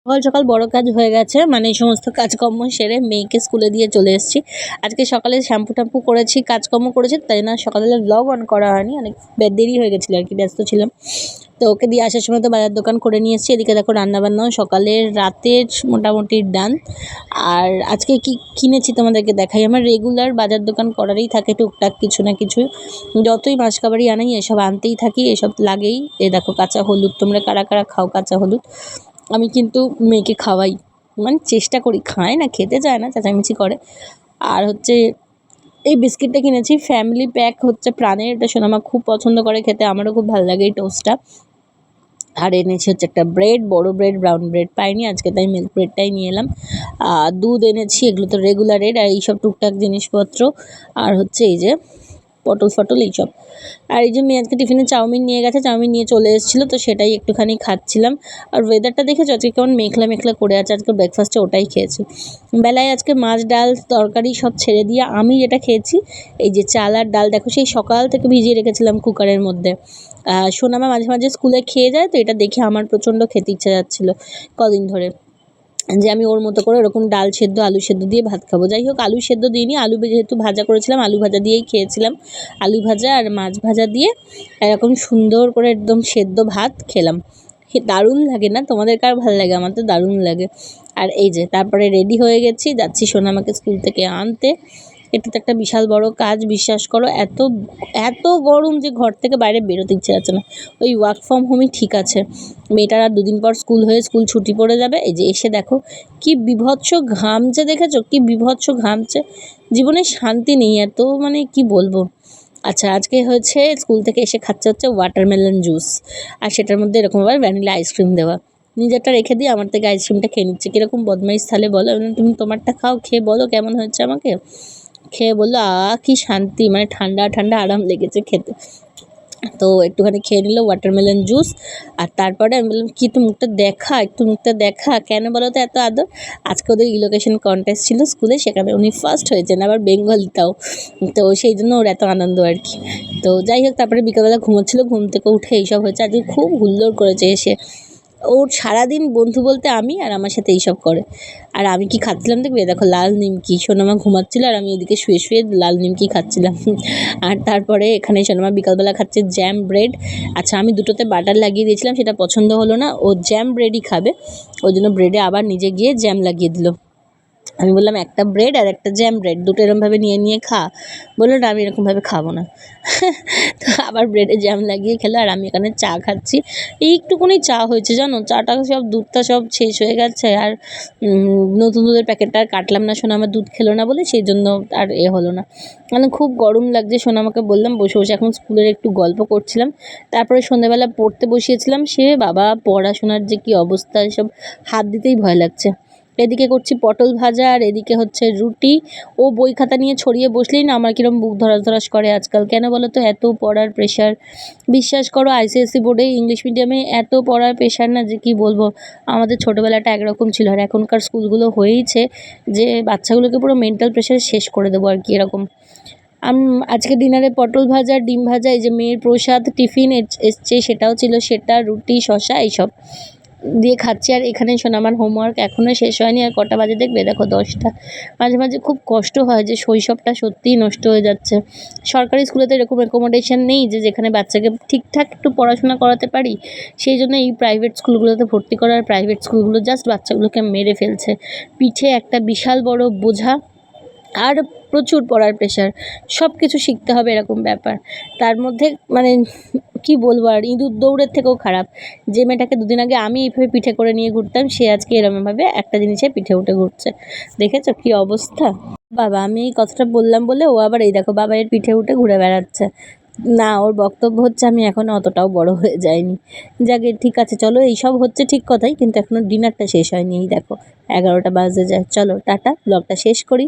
সকাল সকাল বড় কাজ হয়ে গেছে, মানে এই সমস্ত কাজকর্ম সেরে মেয়েকে স্কুলে দিয়ে চলে এসেছি। আজকে সকালে শ্যাম্পু ট্যাম্পু করেছি, কাজকর্ম করেছি, তাই না সকালবেলা ব্লগ অন করা হয়নি, অনেক দেরি হয়ে গেছিলো আর কি, ব্যস্ত ছিলাম। তো ওকে দিয়ে আসার সময় তো বাজার দোকান করে নিয়ে এসেছি। এদিকে দেখো রান্নাবান্নাও সকালের রাতের মোটামুটি ডান। আর আজকে কি কিনেছি তোমাদেরকে দেখাই। আমার রেগুলার বাজার দোকান করারই থাকে টুকটাক কিছু না কিছু, যতই মাছ কাবারি আনাই এসব আনতেই থাকি, এসব লাগেই। এই দেখো কাঁচা হলুদ, তোমরা কারা কারা খাও কাঁচা হলুদ? আমি কিন্তু মেয়েকে খাওয়াই, মানে চেষ্টা করি, খায় না, খেতে চায় না, চেঁচামেচি করে। আর হচ্ছে এই বিস্কিটটা কিনেছি, ফ্যামিলি প্যাক হচ্ছে প্রাণের, এটা সোনামা খুব পছন্দ করে খেতে, আমারও খুব ভালো লাগে এই টোস্টটা। আর এনেছি হচ্ছে একটা ব্রেড, বড় ব্রেড, ব্রাউন ব্রেড পাইনি আজকে, তাই মিল্ক ব্রেডটাই নিয়ে এলাম। দুধ এনেছি, এগুলো তো রেগুলারের, আর এইসব টুকটাক জিনিসপত্র। আর হচ্ছে এই যে পটল ফটল এইসব। আর এই যে মেয়ে আজকে টিফিনে চাউমিন নিয়ে গেছে, চাউমিন নিয়ে চলে এসেছিলো, তো সেটাই একটুখানি খাচ্ছিলাম। আর ওয়েদারটা দেখেছো আজকে কেমন মেঘলা মেঘলা করে আছে, আজকে ব্রেকফাস্টে ওটাই খেয়েছি। বেলায় আজকে মাছ ডাল তরকারি সব ছেড়ে দিয়ে আমি যেটা খেয়েছি এই যে চাল আর ডাল, দেখো সেই সকাল থেকে ভিজিয়ে রেখেছিলাম কুকারের মধ্যে। সোনামা মাঝে মাঝে স্কুলে খেয়ে যায়, তো এটা দেখে আমার প্রচণ্ড খেতে ইচ্ছা যাচ্ছিলো কদিন ধরে, যে আমি ওর মতো করে ওরকম ডাল সেদ্ধ আলু সেদ্ধ দিয়ে ভাত খাবো। যাই হোক, আলু সেদ্ধ দিইনি, আলু যেহেতু ভাজা করেছিলাম, আলু ভাজা দিয়েই খেয়েছিলাম। আলু ভাজা আর মাছ ভাজা দিয়ে এরকম সুন্দর করে একদম সেদ্ধ ভাত খেলাম। দারুণ লাগে না? তোমাদের কার ভালো লাগে? আমার তো দারুণ লাগে। আর এই যে তারপরে রেডি হয়ে গেছি, যাচ্ছি সোনামাকে স্কুল থেকে আনতে। এটা তো একটা বিশাল বড় কাজ, বিশ্বাস করো। এত এত গরম যে ঘর থেকে বাইরে বেরোতে ইচ্ছে যাচ্ছে না। ওই ওয়ার্ক ফ্রম হোমই ঠিক আছে। মেয়েটার আর দুদিন পর স্কুল হয়ে স্কুল ছুটি পড়ে যাবে। এই যে এসে দেখো কি বিভৎস ঘামছে, দেখেছো কি বিভৎস ঘামছে, জীবনে শান্তি নেই এত, মানে কি বলবো। আচ্ছা, আজকে হচ্ছে স্কুল থেকে এসে খাচ্ছে হচ্ছে ওয়াটারমেলন জুস, আর সেটার মধ্যে এরকমভাবে ভ্যানিলা আইসক্রিম দেওয়া। নিজেরটা রেখে দিয়ে আমার থেকে আইসক্রিমটা খেয়ে নিচ্ছে, কীরকম বদমাইশ তাহলে বলো। তুমি তোমারটা খাও, খেয়ে বলো কেমন হয়েছে আমাকে। খেয়ে বললো কি শান্তি, মানে ঠান্ডা ঠান্ডা আরাম লেগেছে খেতে। তো একটুখানি খেয়ে নিল ওয়াটারমেলন জুস। আর তারপরে আমি বললাম কি একটু মুখটা দেখা, একটু মুখটা দেখা, কেন বলো তো এত আদর। আজকে ওদের ইলোকেশন কন্টেস্ট ছিল স্কুলে, সেখানে উনি ফার্স্ট হয়েছেন, আবার বেঙ্গলিটাও, তো সেই জন্য ওর এত আনন্দ আর কি। তো যাই হোক, তারপরে বিকালবেলা ঘুমোচ্ছিলো, ঘুম থেকে উঠে এইসব হয়েছে। আজকে খুব হুল্লোড় করেছে এসে। ওর সারাদিন বন্ধু বলতে আমি, আর আমার সাথে এইসব করে। আর আমি কি খাচ্ছিলাম দেখবে, দেখো লাল নিমকি, সোনামা ঘুমাচ্ছিল আর আমি এদিকে শুয়ে শুয়ে লাল নিমকি খাচ্ছিলাম। আর তারপরে এখানে সোনামা বিকালবেলা খাচ্ছে জ্যাম ব্রেড। আচ্ছা, আমি দুটোতে বাটার লাগিয়ে দিয়েছিলাম, সেটা পছন্দ হলো না, ও জ্যাম ব্রেডই খাবে, ওই জন্য ব্রেডে আবার নিজে গিয়ে জ্যাম লাগিয়ে দিল। আমি বললাম একটা ব্রেড আর একটা জ্যাম ব্রেড, দুটো এরকমভাবে নিয়ে নিয়ে খা। বললো না, আমি এরকমভাবে খাবো না। তো আবার ব্রেডে জ্যাম লাগিয়ে খেলো, আর আমি এখানে চা খাচ্ছি। এইটুকুনি চা হয়েছে জানো, চাটা সব দুধটা সব শেষ হয়ে গেছে। আর নতুন দুধের প্যাকেটটা আর কাটলাম না, সোনা আমার দুধ খেলো না বলে, সেই জন্য আর হলো না। মানে খুব গরম লাগছে, সোনা আমাকে বললাম বসে বসে এখন স্কুলের একটু গল্প করছিলাম। তারপরে সন্ধ্যাবেলা পড়তে বসিয়েছিলাম, সে বাবা পড়াশোনার যে কী অবস্থা, এসব হাত দিতেই ভয় লাগছে। এদিকে করছি পটল ভাজা, আর এদিকে হচ্ছে রুটি। ও বই খাতা নিয়ে ছড়িয়ে বসলেই না আমার কীরকম বুক ধরাস ধরাস করে আজকাল, কেন বলো তো? এত পড়ার প্রেশার। বিশ্বাস করো, আইসিএসসি বোর্ডে ইংলিশ মিডিয়ামে এত পড়ার প্রেশার না, যে কী বলবো। আমাদের ছোটোবেলাটা একরকম ছিল, আর এখনকার স্কুলগুলো হয়েইছে যে বাচ্চাগুলোকে পুরো মেন্টাল প্রেশার শেষ করে দেবো আর কি, এরকম। আজকে ডিনারে পটল ভাজা, ডিম ভাজা, এই যে মেয়ের প্রসাদ টিফিন এসছে সেটাও ছিল, সেটা রুটি শসা এইসব দিয়ে খাচ্ছি। আর এখানে শোনো, আমার হোমওয়ার্ক এখনও শেষ হয়নি, আর কটা বাজে দেখবে, দেখো 10টা। মাঝে মাঝে খুব কষ্ট হয় যে শৈশবটা সত্যিই নষ্ট হয়ে যাচ্ছে। সরকারি স্কুলেতে এরকম অ্যাকোমোডেশন নেই যে যেখানে বাচ্চাকে ঠিকঠাক একটু পড়াশোনা করাতে পারি, সেই জন্য এই প্রাইভেট স্কুলগুলোতে ভর্তি করার, প্রাইভেট স্কুলগুলো জাস্ট বাচ্চাগুলোকে মেরে ফেলছে। পিঠে একটা বিশাল বড় বোঝা, আর প্রচুর পড়ার প্রেশার, সব কিছু শিখতে হবে এরকম ব্যাপার। তার মধ্যে মানে কি বলবো, আর ইঁদুর দৌড়ের থেকেও খারাপ। যে মেয়েটাকে দুদিন আগে আমি এইভাবে পিঠে করে নিয়ে ঘুরতাম, সে আজকে এরকমভাবে একটা জিনিসে পিঠে উঠে ঘুরছে। দেখেছো কি অবস্থা? বাবা, আমি এই কথাটা বললাম বলে ও আবার এই দেখো বাবা এর পিঠে উঠে ঘুরে বেড়াচ্ছে। না, ওর বক্তব্য হচ্ছে আমি এখনও অতটাও বড় হয়ে যাইনি। যাকে ঠিক আছে, চলো, এইসব হচ্ছে ঠিক কথাই, কিন্তু এখনও ডিনারটা শেষ হয়নি। এই দেখো 11টা বাজতে যায়। চলো টাটা, ব্লগটা শেষ করি।